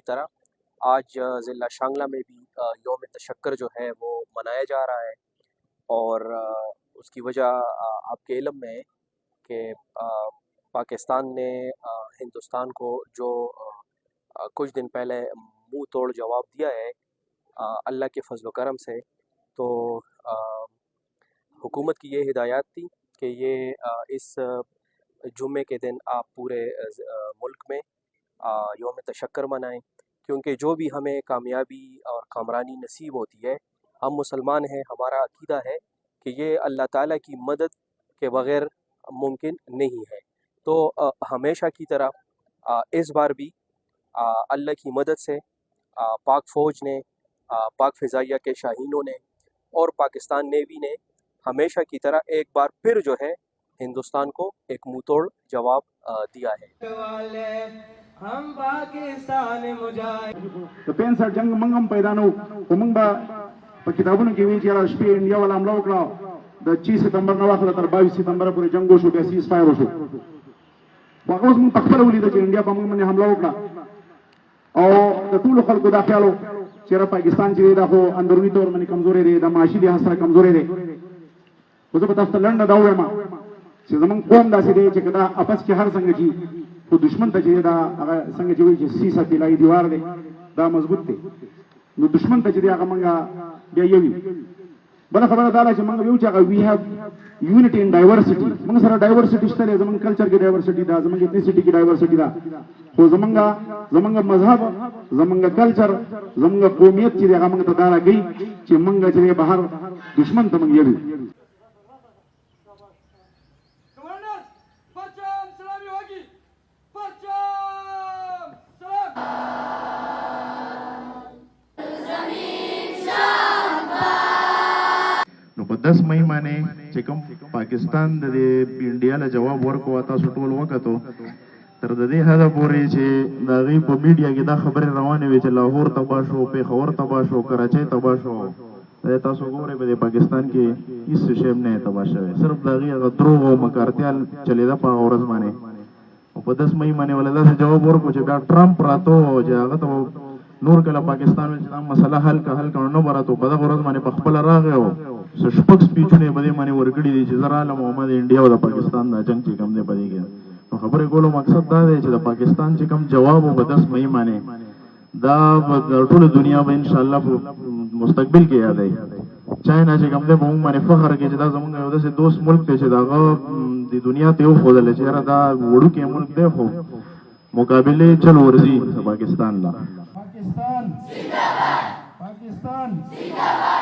तरह आज ज़िला शांगला में भी यौम तशक्कर जो है वो मनाया जा रहा है। और उसकी वजह आपके इल्म में है कि पाकिस्तान ने हिंदुस्तान को जो कुछ दिन पहले मुंह तोड़ जवाब दिया है अल्लाह के फजल करम से। तो हुकूमत की ये हिदायत थी कि ये इस जुम्मे के दिन आप पूरे मुल्क में यौम तशक्कर मनाएं, क्योंकि जो भी हमें कामयाबी और कामरानी नसीब होती है, हम मुसलमान हैं, हमारा अकीदा है कि ये अल्लाह ताला की मदद के बग़ैर मुमकिन नहीं है। तो हमेशा की तरह इस बार भी अल्लाह की मदद से पाक फ़ौज ने, पाक फ़िज़ाइया के शाहीनों ने और पाकिस्तान नेवी ने हमेशा की तरह एक बार फिर जो है हिंदुस्तान को एक मुँह तोड़ जवाब दिया है। हम पाकिस्तान मुजाहिद د 65 जंग मंगम पैदा نو کومنګ با په کتابونو کې وی چې شپې انډیا والا حمله وکړه د 6 ستمبر نو واخله تر 22 ستمبر پورې جنگ وشو بیا سیز فایر وشو واغه اوس موږ خپل ولید چې انډیا په موږ باندې حمله وکړه او د ټول خلکو دا خیالو چې را پاکستان چې دا خو اندرونی تور باندې کمزوري دی د معاشي د حسره کمزوري دی خو زه په تاسو لنډه دا وایم چې زمونږ قوم داسې دی چې کدا اپس کې هر څنګه چې خو دشمن ته چې دا هغه څنګه چې وایي چې سیسه تلای دیوار دی دا مضبوط دی نو دشمن ته چې دی هغه مونږه بیا یوي بل خبره دا چې مونږ یو چې هغه وی هاف یونټي ان ډایورسټي مونږ سره ډایورسټي شته زمونږ کلچر کې ډایورسټي دا زمونږ ایتنیسټي کې ډایورسټي دا خو زمونږ مذهب زمونږ کلچر زمونږ قومیت چې هغه مونږ ته دا راګي چې مونږ چې بهر دشمن ته مونږ یوي نو په 10 مئی باندې چې کوم پاکستان د انډیا له جواب ورکو تاسو ټول وکړو تر دې حدا پورې چې دا غي په میډیا کې دا خبره روانه وي چې لاهور تباه شو، پیښور تباه شو، کراچۍ تباه شو. تاسو ګورئ په پاکستان کې هیڅ شی نه تباه شوی، صرف دا غي دروغ او مکارتیال چلیدا په اورز باندې. او په 10 مئی باندې ولدا جواب ورکو چې دا ټرمپ راتو چې هغه ته نور کله پاکستان ول چې مسله حل کړه نو براتو په دغه ورځ باندې په خپل راغی او شپږ سپیچونه باندې باندې ورګړي دي چې زرا عالم محمد انډیا او د پاکستان د جنگ چې کوم دی پدې کې نو خبرې کولو مقصد دا دی چې د پاکستان چې کوم جواب په 10 مئی باندې دا د ټول دنیا به ان شاء الله مستقبل کې یاد ای چاینا چې کوم دی موږ باندې فخر کې چې دا زموږ یو داسې دوست ملک دی چې دا د دنیا ته یو خدای چې دا وړو کې ملک دی خو مقابله چل ورزي پاکستان لا पाकिस्तान जिंदाबाद पाकिस्तान जिंदाबाद